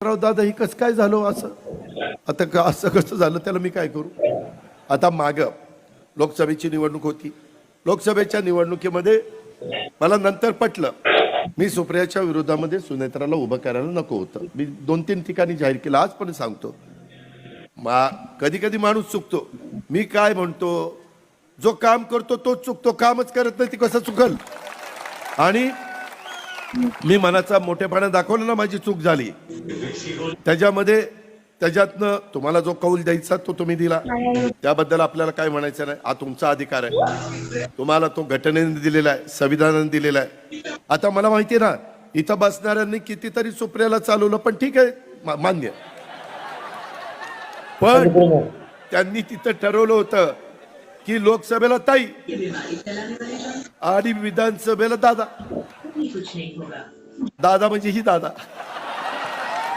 राव दादा ही कसं काय झालं असं? आता असं कसं झालं त्याला मी काय करू? आता माग लोकसभेची निवडणूक होती. लोकसभेच्या निवडणुकीमध्ये मला नंतर पटलं मी सुप्रियाच्या विरोधामध्ये सुनेत्राला उभं करायला नको होतं. मी 2-3 ठिकाणी जाहीर केलं, आज पण सांगतो. कधी कधी माणूस चुकतो. मी काय म्हणतो, जो काम करतो तोच चुकतो, कामच करत नाही ती कसं चुकल? आणि मी मनाचा मोठेपणा दाखवला ना, माझी चूक झाली त्याच्यातनं तुम्हाला जो कौल द्यायचा तो तुम्ही दिला, त्याबद्दल आपल्याला काय म्हणायचं नाही. हा तुमचा अधिकार आहे, तुम्हाला तो घटनेने दिलेला आहे, संविधानाने दिलेला आहे. आता मला माहिती आहे ना, इथं बसणाऱ्यांनी कितीतरी सुप्रियाला चालवलं, पण ठीक आहे, मान्य. पण त्यांनी तिथं ठरवलं होतं की लोकसभेला ताई आणि विधानसभेला दादा. दादा म्हणजे ही दादा.